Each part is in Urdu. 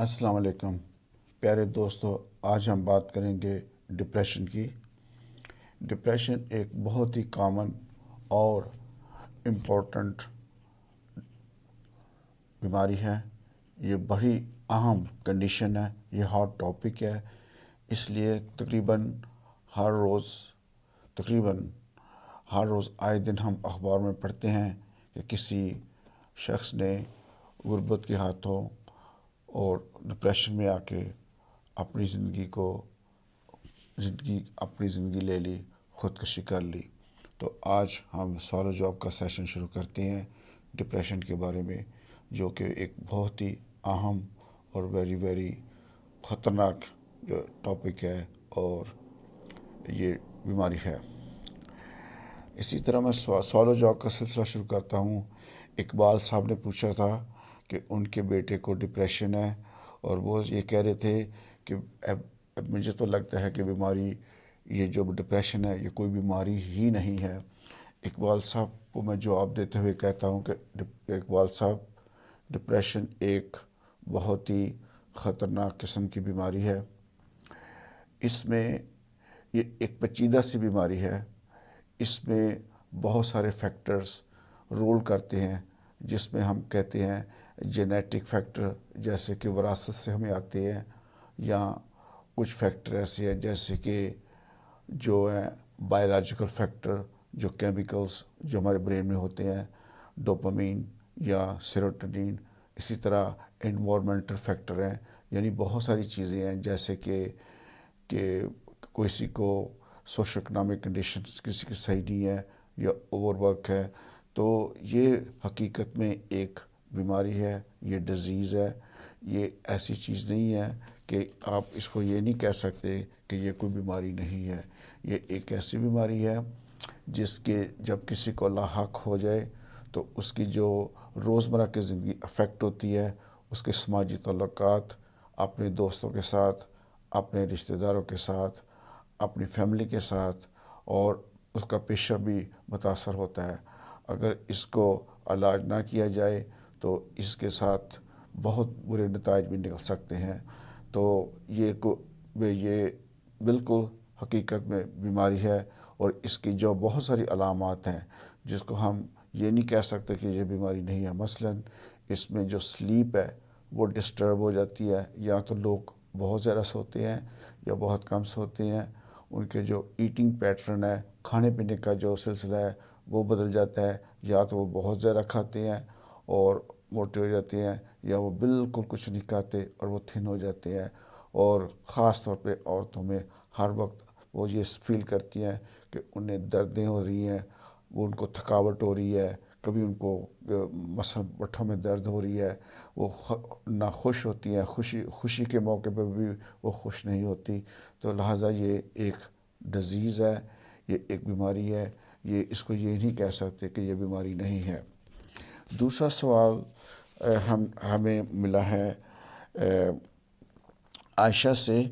السلام علیکم پیارے دوستو، آج ہم بات کریں گے ڈپریشن کی۔ ڈپریشن ایک بہت ہی کامن اور امپورٹنٹ بیماری ہے۔ یہ بڑی اہم کنڈیشن ہے، یہ ہاٹ ٹاپک ہے۔ اس لیے تقریباً ہر روز آئے دن ہم اخبار میں پڑھتے ہیں کہ کسی شخص نے غربت کے ہاتھوں اور ڈپریشن میں آ کے اپنی زندگی لے لی، خودکشی کر لی۔ تو آج ہم سوال و جواب کا سیشن شروع کرتے ہیں ڈپریشن کے بارے میں، جو کہ ایک بہت ہی اہم اور ویری خطرناک جو ٹاپک ہے اور یہ بیماری ہے۔ اسی طرح میں سوال و جواب کا سلسلہ شروع کرتا ہوں۔ اقبال صاحب نے پوچھا تھا کہ ان کے بیٹے کو ڈپریشن ہے، اور وہ یہ کہہ رہے تھے کہ اب مجھے تو لگتا ہے کہ بیماری، یہ جو ڈپریشن ہے، یہ کوئی بیماری ہی نہیں ہے۔ اقبال صاحب کو میں جواب دیتے ہوئے کہتا ہوں کہ اقبال صاحب، ڈپریشن ایک بہت ہی خطرناک قسم کی بیماری ہے۔ اس میں یہ ایک پیچیدہ سی بیماری ہے۔ اس میں بہت سارے فیکٹرز رول کرتے ہیں، جس میں ہم کہتے ہیں جینیٹک فیکٹر، جیسے کہ وراثت سے ہمیں آتے ہیں، یا کچھ فیکٹر ایسے ہیں جیسے کہ جو ہیں بایولوجیکل فیکٹر، جو کیمیکلز جو ہمارے برین میں ہوتے ہیں، ڈوپامین یا سیروٹونین۔ اسی طرح انوائرمنٹل فیکٹر ہیں، یعنی بہت ساری چیزیں ہیں، جیسے کہ کسی کو سوشو اکنامک کنڈیشنز کسی کی صحیح نہیں ہے، یا اوور ورک ہے۔ تو یہ حقیقت میں ایک بیماری ہے، یہ ڈیزیز ہے۔ یہ ایسی چیز نہیں ہے کہ آپ اس کو یہ نہیں کہہ سکتے کہ یہ کوئی بیماری نہیں ہے۔ یہ ایک ایسی بیماری ہے جس کے جب کسی کو لاحق ہو جائے تو اس کی جو روزمرہ کی زندگی افیکٹ ہوتی ہے، اس کے سماجی تعلقات، اپنے دوستوں کے ساتھ، اپنے رشتہ داروں کے ساتھ، اپنی فیملی کے ساتھ، اور اس کا پیشہ بھی متاثر ہوتا ہے۔ اگر اس کو علاج نہ کیا جائے تو اس کے ساتھ بہت برے نتائج بھی نکل سکتے ہیں۔ تو یہ بالکل حقیقت میں بیماری ہے، اور اس کی جو بہت ساری علامات ہیں جس کو ہم یہ نہیں کہہ سکتے کہ یہ بیماری نہیں ہے۔ مثلاً اس میں جو سلیپ ہے وہ ڈسٹرب ہو جاتی ہے، یا تو لوگ بہت زیادہ سوتے ہیں یا بہت کم سوتے ہیں۔ ان کے جو ایٹنگ پیٹرن ہے، کھانے پینے کا جو سلسلہ ہے، وہ بدل جاتا ہے۔ یا تو وہ بہت زیادہ کھاتے ہیں اور موٹے ہو جاتے ہیں، یا وہ بالکل کچھ نہیں کھاتے اور وہ تھن ہو جاتے ہیں۔ اور خاص طور پہ عورتوں میں ہر وقت وہ یہ فیل کرتی ہیں کہ انہیں دردیں ہو رہی ہیں، وہ ان کو تھکاوٹ ہو رہی ہے، کبھی ان کو مثلا پٹھوں میں درد ہو رہی ہے، وہ ناخوش ہوتی ہیں، خوشی کے موقع پہ بھی وہ خوش نہیں ہوتی۔ تو لہٰذا یہ ایک ڈیزیز ہے، یہ ایک بیماری ہے۔ اس کو یہ نہیں کہہ سکتے کہ یہ بیماری نہیں ہے۔ دوسرا سوال ہمیں ملا ہے عائشہ سے۔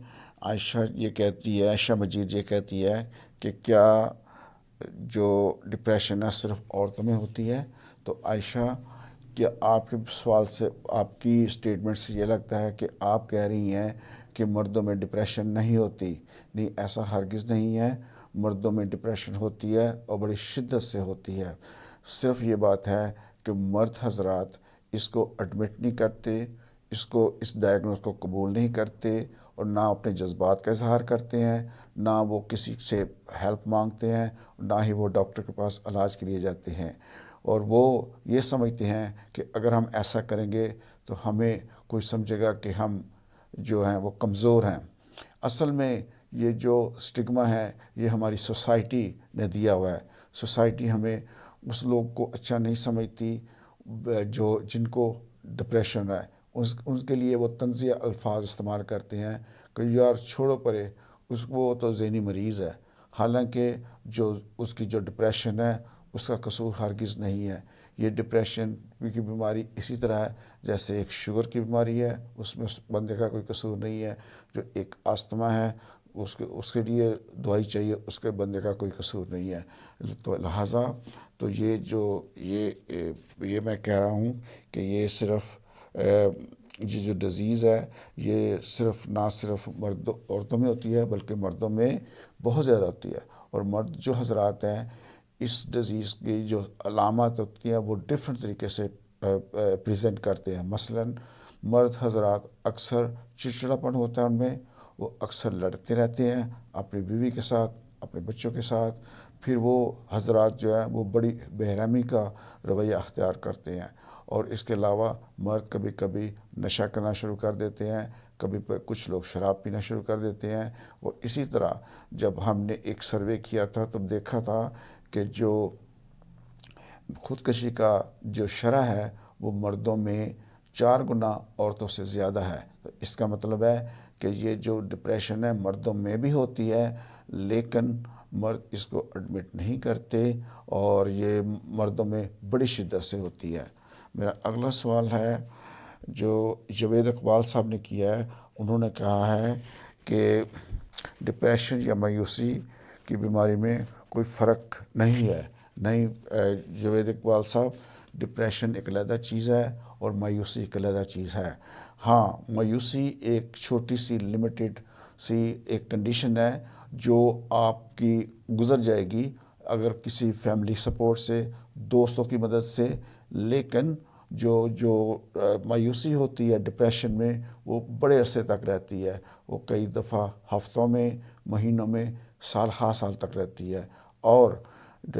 عائشہ مجید یہ کہتی ہے کہ کیا جو ڈپریشن ہے صرف عورتوں میں ہوتی ہے؟ تو عائشہ، کیا آپ کے سوال سے، آپ کی اسٹیٹمنٹ سے یہ لگتا ہے کہ آپ کہہ رہی ہیں کہ مردوں میں ڈپریشن نہیں ہوتی؟ نہیں، ایسا ہرگز نہیں ہے۔ مردوں میں ڈپریشن ہوتی ہے، اور بڑی شدت سے ہوتی ہے۔ صرف یہ بات ہے کہ مرد حضرات اس کو ایڈمٹ نہیں کرتے، اس ڈائگنوز کو قبول نہیں کرتے، اور نہ اپنے جذبات کا اظہار کرتے ہیں، نہ وہ کسی سے ہیلپ مانگتے ہیں، نہ ہی وہ ڈاکٹر کے پاس علاج کے لیے جاتے ہیں۔ اور وہ یہ سمجھتے ہیں کہ اگر ہم ایسا کریں گے تو ہمیں کوئی سمجھے گا کہ ہم جو ہیں وہ کمزور ہیں۔ اصل میں یہ جو سٹگما ہے، یہ ہماری سوسائٹی نے دیا ہوا ہے۔ سوسائٹی ہمیں اس لوگ کو اچھا نہیں سمجھتی جن کو ڈپریشن ہے۔ ان کے لیے وہ طنزیہ الفاظ استعمال کرتے ہیں کہ یار چھوڑو پرے، وہ تو ذہنی مریض ہے۔ حالانکہ اس کی جو ڈپریشن ہے اس کا قصور ہرگز نہیں ہے۔ یہ ڈپریشن کی بیماری اسی طرح ہے جیسے ایک شوگر کی بیماری ہے، اس میں اس بندے کا کوئی قصور نہیں ہے۔ جو ایک آستما ہے، اس کے لیے دوائی چاہیے، اس کے بندے کا کوئی قصور نہیں ہے۔ تو لہٰذا تو یہ میں کہہ رہا ہوں کہ یہ صرف یہ جو ڈیزیز ہے یہ نہ صرف عورتوں میں ہوتی ہے بلکہ مردوں میں بہت زیادہ ہوتی ہے، اور مرد جو حضرات ہیں اس ڈیزیز کی جو علامات ہوتی ہیں وہ ڈفرینٹ طریقے سے پریزنٹ کرتے ہیں۔ مثلا مرد حضرات اکثر چڑچڑاپن ہوتا ہے ان میں، وہ اکثر لڑتے رہتے ہیں اپنی بیوی کے ساتھ، اپنے بچوں کے ساتھ، پھر وہ حضرات جو ہیں وہ بڑی بے رحمی کا رویہ اختیار کرتے ہیں، اور اس کے علاوہ مرد کبھی کبھی نشہ کرنا شروع کر دیتے ہیں، کبھی کچھ لوگ شراب پینا شروع کر دیتے ہیں۔ اور اسی طرح جب ہم نے ایک سروے کیا تھا تو دیکھا تھا کہ جو خودکشی کا جو شرح ہے وہ مردوں میں 4 گنا عورتوں سے زیادہ ہے۔ تو اس کا مطلب ہے کہ یہ جو ڈپریشن ہے مردوں میں بھی ہوتی ہے، لیکن مرد اس کو ایڈمٹ نہیں کرتے، اور یہ مردوں میں بڑی شدت سے ہوتی ہے۔ میرا اگلا سوال ہے جو جاوید اقبال صاحب نے کیا ہے، انہوں نے کہا ہے کہ ڈپریشن یا مایوسی کی بیماری میں کوئی فرق نہیں ہے۔ نہیں جاوید اقبال صاحب، ڈپریشن ایک علیحدہ چیز ہے اور مایوسی ایک علیحدہ چیز ہے۔ ہاں، مایوسی ایک چھوٹی سی لمیٹڈ سی ایک کنڈیشن ہے جو آپ کی گزر جائے گی اگر کسی فیملی سپورٹ سے، دوستوں کی مدد سے، لیکن جو مایوسی ہوتی ہے ڈپریشن میں وہ بڑے عرصے تک رہتی ہے، وہ کئی دفعہ ہفتوں میں، مہینوں میں، سال ہا سال تک رہتی ہے۔ اور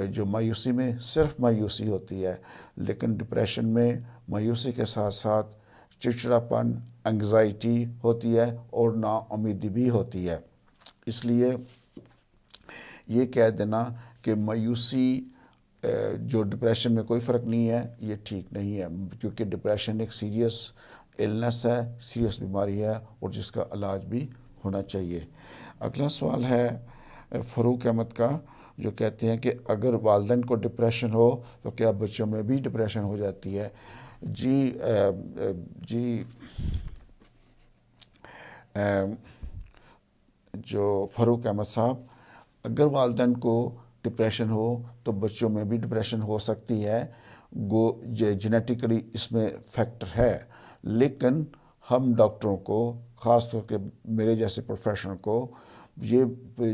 جو مایوسی میں صرف مایوسی ہوتی ہے، لیکن ڈپریشن میں مایوسی کے ساتھ ساتھ چڑچڑاپن، انگزائٹی ہوتی ہے اور نا امیدی بھی ہوتی ہے۔ اس لیے یہ کہہ دینا کہ مایوسی جو ڈپریشن میں کوئی فرق نہیں ہے، یہ ٹھیک نہیں ہے، کیونکہ ڈپریشن ایک سیریس النس ہے، سیریس بیماری ہے، اور جس کا علاج بھی ہونا چاہیے۔ اگلا سوال ہے فاروق احمد کا، جو کہتے ہیں کہ اگر والدین کو ڈپریشن ہو تو کیا بچوں میں بھی ڈپریشن ہو جاتی ہے؟ جی جو فاروق احمد صاحب، اگر والدین کو ڈپریشن ہو تو بچوں میں بھی ڈپریشن ہو سکتی ہے، جینیٹیکلی اس میں فیکٹر ہے، لیکن ہم ڈاکٹروں کو، خاص طور پہ میرے جیسے پروفیشنل کو، یہ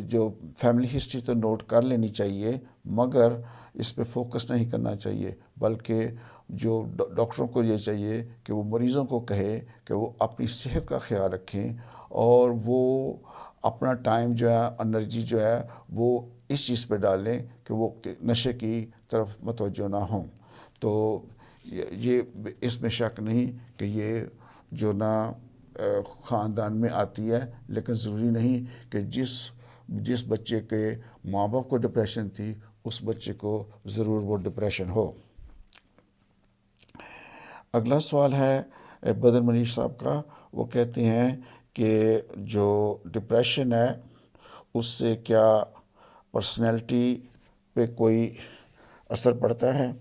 جو فیملی ہسٹری تو نوٹ کر لینی چاہیے، مگر اس پہ فوکس نہیں کرنا چاہیے، بلکہ جو ڈاکٹروں کو یہ چاہیے کہ وہ مریضوں کو کہے کہ وہ اپنی صحت کا خیال رکھیں، اور وہ اپنا ٹائم جو ہے، انرجی جو ہے، وہ اس چیز پہ ڈالیں کہ وہ نشے کی طرف متوجہ نہ ہوں۔ تو یہ اس میں شک نہیں کہ یہ جو نا خاندان میں آتی ہے، لیکن ضروری نہیں کہ جس بچے کے ماں باپ کو ڈپریشن تھی اس بچے کو ضرور وہ ڈپریشن ہو۔ اگلا سوال ہے بدر منیر صاحب کا، وہ کہتے ہیں کہ جو ڈپریشن ہے اس سے کیا پرسنالٹی پہ کوئی اثر پڑتا ہے؟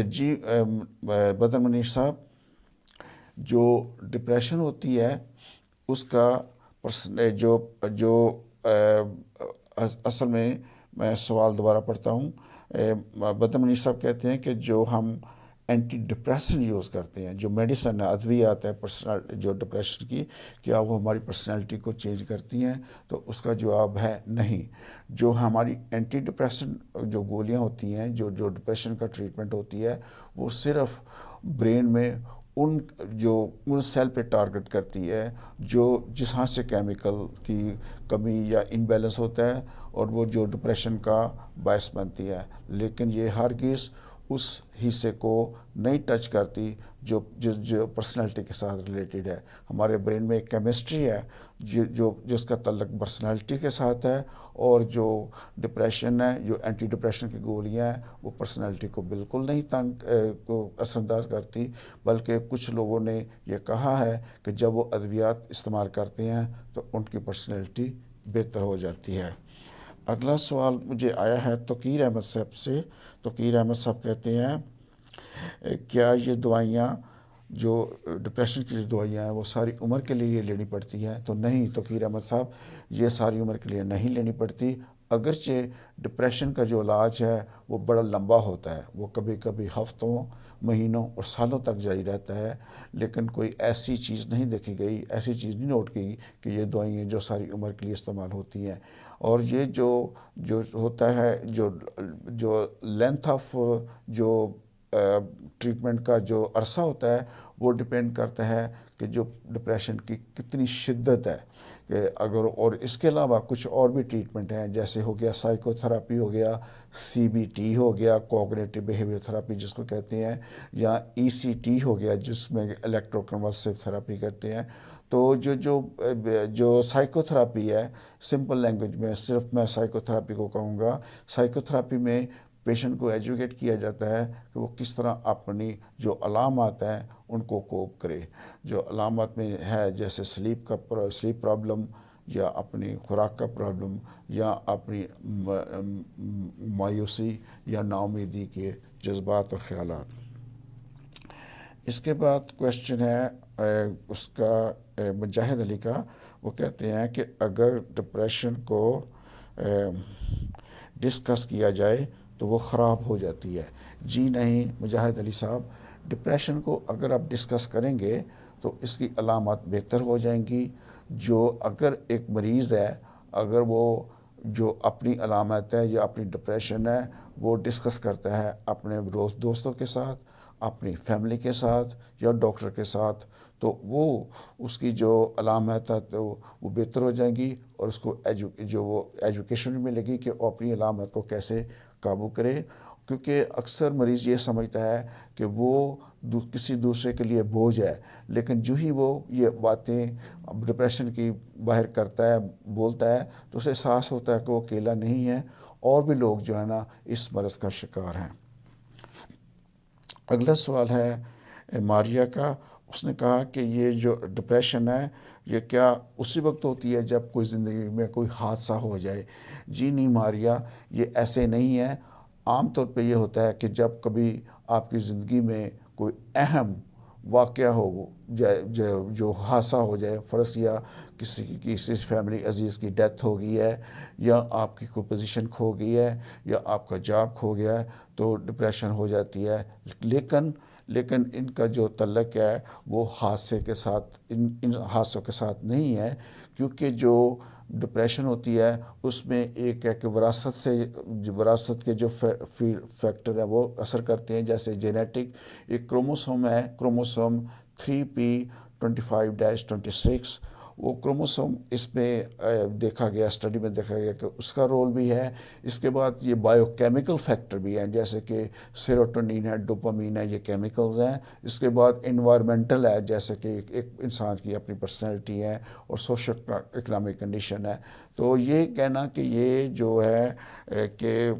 جی بدر منیر صاحب، جو ڈپریشن ہوتی ہے اس کا جو اصل میں سوال دوبارہ پڑھتا ہوں۔ بدر منیر صاحب کہتے ہیں کہ جو ہم اینٹی ڈپریسن یوز کرتے ہیں، جو میڈیسن ہے، ادویات ہے جو ڈپریشن کی، کیا وہ ہماری پرسنالٹی کو چینج کرتی ہیں؟ تو اس کا جواب ہے نہیں۔ جو ہماری اینٹی ڈپریسن جو گولیاں ہوتی ہیں، جو ڈپریشن کا ٹریٹمنٹ ہوتی ہے، وہ صرف برین میں ان سیل پہ ٹارگٹ کرتی ہے جس ہاں سے کیمیکل کی کمی یا انبیلنس ہوتا ہے، اور وہ جو ڈپریشن کا باعث بنتی ہے، لیکن یہ ہرگز اس حصے کو نہیں ٹچ کرتی جو پرسنالٹی کے ساتھ ریلیٹڈ ہے۔ ہمارے برین میں ایک کیمسٹری ہے جس کا تعلق پرسنالٹی کے ساتھ ہے، اور جو ڈپریشن ہے، جو اینٹی ڈپریشن کی گولیاں ہیں، وہ پرسنالٹی کو بالکل نہیں کو اثر انداز کرتی، بلکہ کچھ لوگوں نے یہ کہا ہے کہ جب وہ ادویات استعمال کرتے ہیں تو ان کی پرسنالٹی بہتر ہو جاتی ہے۔ اگلا سوال مجھے آیا ہے توقیر احمد صاحب سے۔ توقیر احمد صاحب کہتے ہیں کیا یہ دوائیاں جو ڈپریشن کی جو دوائیاں ہیں وہ ساری عمر کے لیے لینی پڑتی ہیں؟ تو نہیں توقیر احمد صاحب، یہ ساری عمر کے لیے نہیں لینی پڑتی، اگرچہ ڈپریشن کا جو علاج ہے وہ بڑا لمبا ہوتا ہے، وہ کبھی کبھی ہفتوں، مہینوں اور سالوں تک جاری رہتا ہے، لیکن کوئی ایسی چیز نہیں دیکھی گئی، ایسی چیز نہیں نوٹ کی کہ یہ دوائیں جو ساری عمر کے لیے استعمال ہوتی ہیں۔ اور یہ جو ہوتا ہے، جو لینتھ آف جو ٹریٹمنٹ کا جو عرصہ ہوتا ہے وہ ڈپینڈ کرتا ہے کہ جو ڈپریشن کی کتنی شدت ہے، کہ اگر اور اس کے علاوہ کچھ اور بھی ٹریٹمنٹ ہیں، جیسے ہو گیا سائیکو تھراپی، ہو گیا CBT، ہو گیا کوگنیٹو بیہیویئر تھراپی جس کو کہتے ہیں، یا ECT ہو گیا جس میں الیکٹرو کنولسو تھراپی کرتے ہیں۔ تو جو سائیکو تھراپی ہے، سمپل لینگویج میں صرف میں سائیکو تھراپی کو کہوں گا، سائیکو تھراپی میں پیشنٹ کو ایجوکیٹ کیا جاتا ہے کہ وہ کس طرح اپنی جو علامات ہیں ان کو کوپ کرے۔ جو علامات میں ہے جیسے سلیپ پرابلم، یا اپنی خوراک کا پرابلم، یا اپنی مایوسی یا نا امیدی کے جذبات اور خیالات۔ اس کے بعد کویشچن ہے اس کا مجاہد علی کا، وہ کہتے ہیں کہ اگر ڈپریشن کو ڈسکس کیا جائے تو وہ خراب ہو جاتی ہے۔ جی نہیں مجاہد علی صاحب، ڈپریشن کو اگر آپ ڈسکس کریں گے تو اس کی علامات بہتر ہو جائیں گی۔ اگر ایک مریض ہے، اگر وہ جو اپنی علامات ہے یا اپنی ڈپریشن ہے وہ ڈسکس کرتا ہے اپنے دوستوں کے ساتھ، اپنی فیملی کے ساتھ یا ڈاکٹر کے ساتھ، تو وہ اس کی جو علامات ہے تو وہ بہتر ہو جائیں گی، اور اس کو وہ ایجوکیشن ملے گی کہ وہ اپنی علامات کو کیسے قابو کرے۔ کیونکہ اکثر مریض یہ سمجھتا ہے کہ وہ کسی دوسرے کے لیے بوجھ ہے، لیکن جو ہی وہ یہ باتیں ڈپریشن کی باہر کرتا ہے، بولتا ہے، تو اسے احساس ہوتا ہے کہ وہ اکیلا نہیں ہے، اور بھی لوگ جو ہے نا اس مرض کا شکار ہیں۔ اگلا سوال ہے ماریا کا، اس نے کہا کہ یہ جو ڈپریشن ہے یہ کیا اسی وقت ہوتی ہے جب کوئی زندگی میں کوئی حادثہ ہو جائے؟ جی نہیں ماریا، یہ ایسے نہیں ہے۔ عام طور پہ یہ ہوتا ہے کہ جب کبھی آپ کی زندگی میں کوئی اہم واقعہ ہو جائے، جو حادثہ ہو جائے، فرض کیا کسی فیملی عزیز کی ڈیتھ ہو گئی ہے، یا آپ کی کوئی پوزیشن کھو گئی ہے، یا آپ کا جاب کھو گیا ہے، تو ڈپریشن ہو جاتی ہے۔ لیکن ان کا جو تعلق ہے وہ حادثے کے ساتھ، ان حادثوں کے ساتھ نہیں ہے، کیونکہ جو ڈپریشن ہوتی ہے اس میں ایک ہے کہ وراثت کے جو فیکٹر ہیں وہ اثر کرتے ہیں، جیسے جینیٹک ایک کروموسوم ہے، کروموسوم 3p25-26، وہ کروموسوم اس میں دیکھا گیا، اسٹڈی میں دیکھا گیا کہ اس کا رول بھی ہے۔ اس کے بعد یہ بائیو کیمیکل فیکٹر بھی ہیں، جیسے کہ سیروٹونین ہے، ڈوپامین ہے، یہ کیمیکلز ہیں۔ اس کے بعد انوائرمنٹل ہے، جیسے کہ ایک انسان کی اپنی پرسنالٹی ہے اور سوشل اکنامک کنڈیشن ہے۔ تو یہ کہنا کہ یہ جو ہے کہ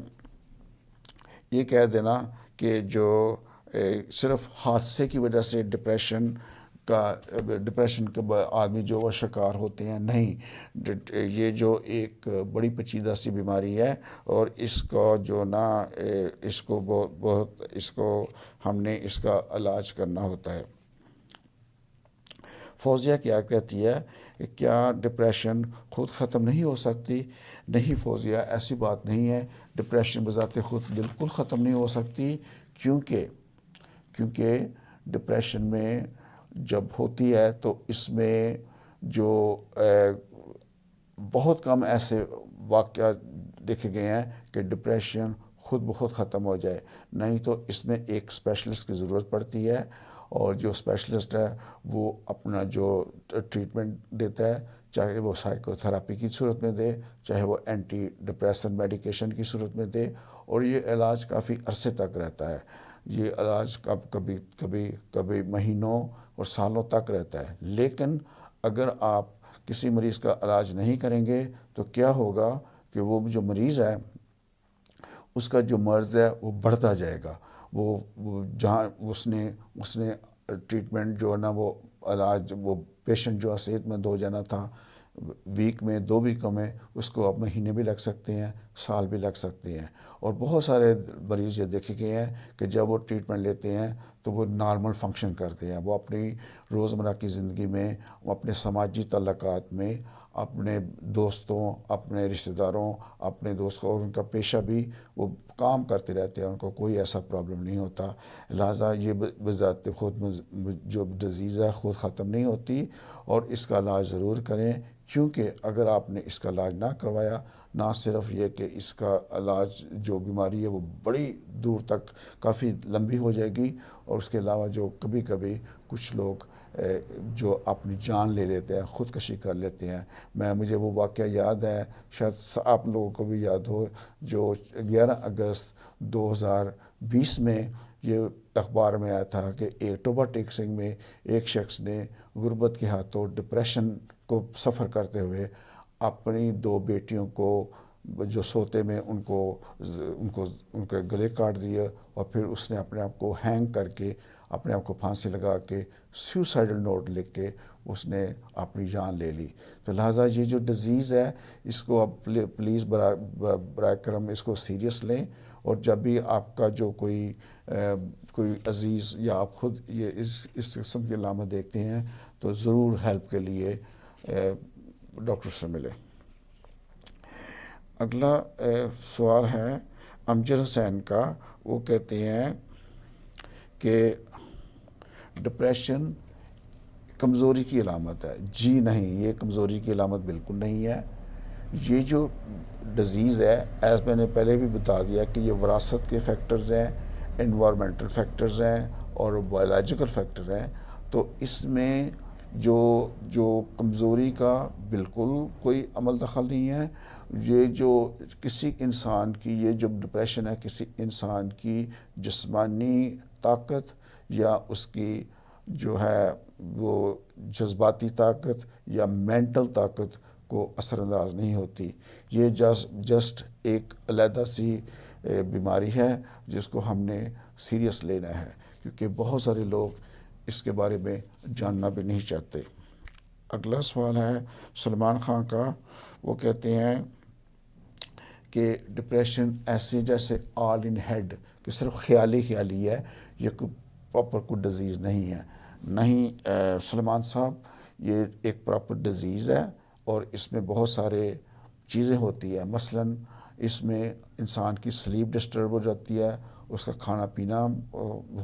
یہ کہہ دینا کہ جو صرف حادثے کی وجہ سے ڈپریشن کا آدمی جو وہ شکار ہوتے ہیں، نہیں، یہ جو ایک بڑی پیچیدہ سی بیماری ہے، اور اس کو جو نا اس کو ہم نے اس کا علاج کرنا ہوتا ہے۔ فوزیہ کیا کہتی ہے کہ کیا ڈپریشن خود ختم نہیں ہو سکتی؟ نہیں فوزیہ، ایسی بات نہیں ہے، ڈپریشن بذات خود بالکل ختم نہیں ہو سکتی، کیونکہ ڈپریشن میں جب ہوتی ہے تو اس میں جو بہت کم ایسے واقعات دیکھے گئے ہیں کہ ڈپریشن خود بخود ختم ہو جائے، نہیں تو اس میں ایک اسپیشلسٹ کی ضرورت پڑتی ہے، اور جو اسپیشلسٹ ہے وہ اپنا جو ٹریٹمنٹ دیتا ہے، چاہے وہ سائیکو تھراپی کی صورت میں دے، چاہے وہ اینٹی ڈپریسن میڈیکیشن کی صورت میں دے، اور یہ علاج کافی عرصے تک رہتا ہے۔ یہ علاج کبھی مہینوں اور سالوں تک رہتا ہے۔ لیکن اگر آپ کسی مریض کا علاج نہیں کریں گے تو کیا ہوگا کہ وہ جو مریض ہے اس کا جو مرض ہے وہ بڑھتا جائے گا۔ وہ جہاں اس نے ٹریٹمنٹ جو ہے نا، وہ علاج، وہ پیشنٹ جو صحت مند ہو جانا تھا ویک میں، 2 ویکوں میں، اس کو اب مہینے بھی لگ سکتے ہیں، سال بھی لگ سکتے ہیں۔ اور بہت سارے مریض یہ دیکھے گئے ہیں کہ جب وہ ٹریٹمنٹ لیتے ہیں تو وہ نارمل فنکشن کرتے ہیں، وہ اپنی روزمرہ کی زندگی میں، وہ اپنے سماجی تعلقات میں، اپنے دوستوں، اپنے رشتہ داروں، اپنے دوستوں اور ان کا پیشہ بھی وہ کام کرتے رہتے ہیں، ان کو کوئی ایسا پرابلم نہیں ہوتا۔ لہٰذا یہ بذات خود جو ڈیزیز ہے خود ختم نہیں ہوتی، اور اس کا علاج ضرور کریں، کیونکہ اگر آپ نے اس کا علاج نہ کروایا، نہ صرف یہ کہ اس کا علاج جو بیماری ہے وہ بڑی دور تک کافی لمبی ہو جائے گی، اور اس کے علاوہ جو کبھی کبھی کچھ لوگ جو اپنی جان لے لیتے ہیں، خودکشی کر لیتے ہیں۔ مجھے وہ واقعہ یاد ہے، شاید آپ لوگوں کو بھی یاد ہو، جو 11 اگست 2020 میں یہ اخبار میں آیا تھا کہ ایک ٹوبا ٹیکسنگ میں ایک شخص نے غربت کے ہاتھوں ڈپریشن کو سفر کرتے ہوئے اپنی 2 بیٹیوں کو جو سوتے میں ان کے گلے کاٹ دیا، اور پھر اس نے اپنے آپ کو ہینگ کر کے، اپنے آپ کو پھانسی لگا کے، سیوسائڈل نوٹ لکھ کے اس نے اپنی جان لے لی۔ تو لہٰذا یہ جو ڈیزیز ہے اس کو اب پلیز برائے کرم اس کو سیریس لیں، اور جب بھی آپ کا جو کوئی عزیز یا آپ خود یہ اس قسم کی علامت دیکھتے ہیں تو ضرور ہیلپ کے لیے ڈاکٹر سے ملیں۔ اگلا سوال ہے امجد حسین کا، وہ کہتے ہیں کہ ڈپریشن کمزوری کی علامت ہے۔ جی نہیں، یہ کمزوری کی علامت بالکل نہیں ہے۔ یہ جو ڈیزیز ہے، ایز میں نے پہلے بھی بتا دیا کہ یہ وراثت کے فیکٹرز ہیں، انوائرمنٹل فیکٹرز ہیں اور بایولوجیکل فیکٹر ہیں۔ تو اس میں جو کمزوری کا بالکل کوئی عمل دخل نہیں ہے۔ یہ جو کسی انسان کی یہ جو ڈپریشن ہے، کسی انسان کی جسمانی طاقت یا اس کی جو ہے وہ جذباتی طاقت یا مینٹل طاقت کو اثر انداز نہیں ہوتی۔ یہ جسٹ ایک علیحدہ سی بیماری ہے جس کو ہم نے سیریس لینا ہے، کیونکہ بہت سارے لوگ اس کے بارے میں جاننا بھی نہیں چاہتے۔ اگلا سوال ہے سلمان خان کا، وہ کہتے ہیں کہ ڈپریشن ایسے جیسے آل ان ہیڈ، کہ صرف خیالی ہے، یہ کوئی پراپر کوئی ڈیزیز نہیں ہے۔ نہیں سلمان صاحب، یہ ایک پراپر ڈیزیز ہے، اور اس میں بہت سارے چیزیں ہوتی ہیں۔ مثلاً اس میں انسان کی سلیپ ڈسٹرب ہو جاتی ہے، اس کا کھانا پینا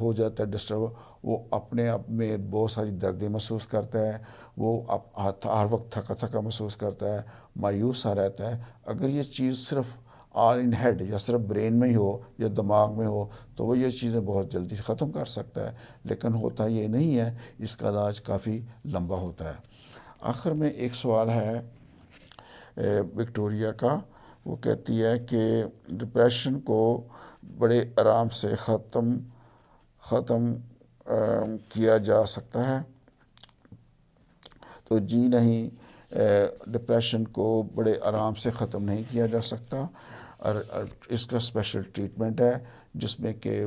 ہو جاتا ہے ڈسٹرب، وہ اپنے آپ میں بہت ساری دردیں محسوس کرتا ہے، وہ ہر وقت تھکا محسوس کرتا ہے، مایوس سا رہتا ہے۔ اگر یہ چیز صرف آل ان ہیڈ یا صرف برین میں ہی ہو یا دماغ میں ہو تو وہ یہ چیزیں بہت جلدی ختم کر سکتا ہے، لیکن ہوتا یہ نہیں ہے، اس کا علاج کافی لمبا ہوتا ہے۔ آخر میں ایک سوال ہے وکٹوریا کا، وہ کہتی ہے کہ ڈپریشن کو بڑے آرام سے ختم کیا جا سکتا ہے؟ تو جی نہیں، ڈپریشن کو بڑے آرام سے ختم نہیں کیا جا سکتا، اور اس کا اسپیشل ٹریٹمنٹ ہے، جس میں کہ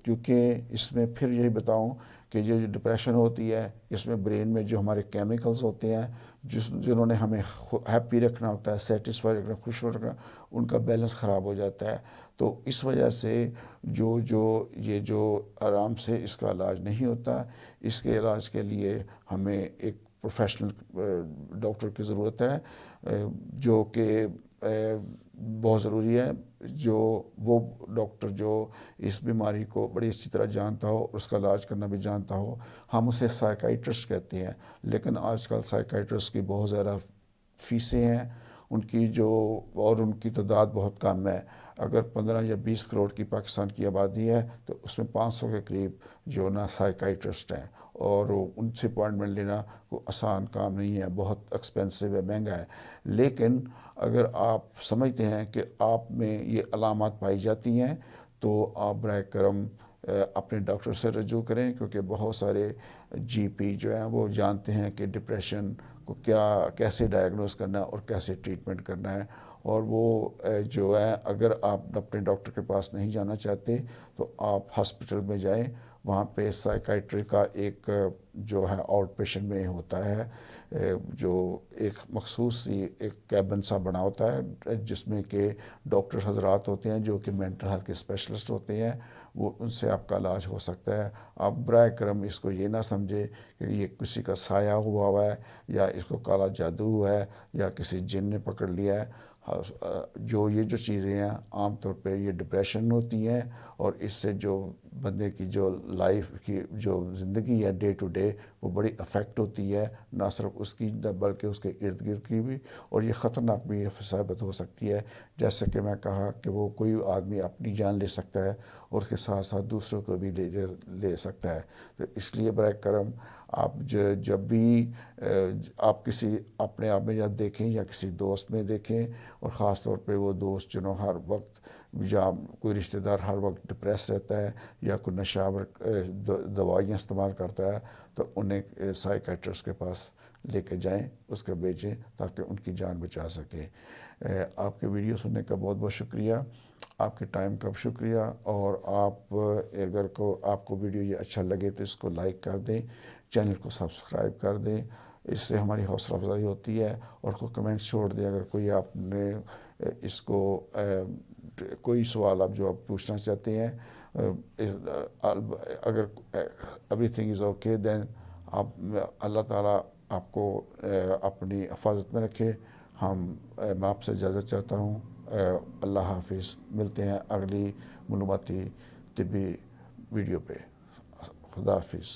کیونکہ اس میں پھر یہی بتاؤں کہ یہ جو ڈپریشن ہوتی ہے اس میں برین میں جو ہمارے کیمیکلز ہوتے ہیں جنہوں نے ہمیں ہیپی رکھنا ہوتا ہے، سیٹسفائی رکھنا، خوش رکھنا، ان کا بیلنس خراب ہو جاتا ہے۔ تو اس وجہ سے یہ جو آرام سے اس کا علاج نہیں ہوتا، اس کے علاج کے لیے ہمیں ایک پروفیشنل ڈاکٹر کی ضرورت ہے، جو کہ بہت ضروری ہے، وہ ڈاکٹر جو اس بیماری کو بڑی اچھی طرح جانتا ہو، اس کا علاج کرنا بھی جانتا ہو۔ ہم اسے سائیکائٹرسٹ کہتے ہیں، لیکن آج کل سائیکائٹرسٹ کی بہت زیادہ فیسیں ہیں، ان کی تعداد بہت کم ہے۔ اگر 15 یا 20 کروڑ کی پاکستان کی آبادی ہے تو اس میں 500 کے قریب جو نا سائیکائٹرسٹ ہیں، اور ان سے اپوائنٹمنٹ لینا کوئی آسان کام نہیں ہے، بہت ایکسپینسو ہے، مہنگا ہے۔ لیکن اگر آپ سمجھتے ہیں کہ آپ میں یہ علامات پائی جاتی ہیں تو آپ برائے کرم اپنے ڈاکٹر سے رجوع کریں، کیونکہ بہت سارے جی پی جو ہیں وہ جانتے ہیں کہ ڈپریشن کو کیسے ڈائگنوز کرنا ہے اور کیسے ٹریٹمنٹ کرنا ہے۔ اور وہ جو ہے، اگر آپ اپنے ڈاکٹر کے پاس نہیں جانا چاہتے تو آپ ہاسپٹل میں جائیں، وہاں پہ سائیکائٹری کا ایک جو ہے آؤٹ پیشنٹ میں ہوتا ہے، جو ایک مخصوص سی ایک کیبن سا بنا ہوتا ہے جس میں کہ ڈاکٹر حضرات ہوتے ہیں جو کہ مینٹل ہیلتھ کے اسپیشلسٹ ہوتے ہیں، وہ ان سے آپ کا علاج ہو سکتا ہے۔ آپ برائے کرم اس کو یہ نہ سمجھے کہ یہ کسی کا سایہ ہوا ہے یا اس کو کالا جادو ہوا ہے یا کسی جن نے پکڑ لیا ہے۔ یہ جو چیزیں ہیں عام طور پہ یہ ڈپریشن ہوتی ہیں، اور اس سے جو بندے کی جو لائف کی جو زندگی ہے ڈے ٹو ڈے وہ بڑی افیکٹ ہوتی ہے، نہ صرف اس کی بلکہ اس کے ارد گرد کی بھی، اور یہ خطرناک بھی ثابت ہو سکتی ہے۔ جیسے کہ میں کہا کہ وہ کوئی آدمی اپنی جان لے سکتا ہے اور اس کے ساتھ ساتھ دوسروں کو بھی لے سکتا ہے۔ تو اس لیے برائے کرم آپ جب بھی آپ کسی اپنے آپ میں یا دیکھیں یا کسی دوست میں دیکھیں، اور خاص طور پہ وہ دوست جنہوں ہر وقت یا کوئی رشتہ دار ہر وقت ڈپریس رہتا ہے یا کوئی نشہ آور دوائیاں استعمال کرتا ہے، تو انہیں سائیکیٹرسٹ کے پاس لے کے جائیں، اس کو بھیجیں تاکہ ان کی جان بچا سکیں۔ آپ کے ویڈیو سننے کا بہت بہت شکریہ، آپ کے ٹائم کا شکریہ، اور اگر آپ کو ویڈیو یہ اچھا لگے تو اس کو لائک کر دیں، چینل کو سبسکرائب کر دیں، اس سے ہماری حوصلہ افزائی ہوتی ہے، اور کوئی کمنٹس چھوڑ دیں اگر کوئی آپ نے اس کو کوئی سوال آپ جو آپ پوچھنا چاہتے ہیں۔ اگر everything is okay then آپ اللہ تعالیٰ آپ کو اپنی حفاظت میں رکھے۔ میں آپ سے اجازت چاہتا ہوں۔ اللہ حافظ، ملتے ہیں اگلی معلوماتی طبی ویڈیو پہ۔ خدا حافظ۔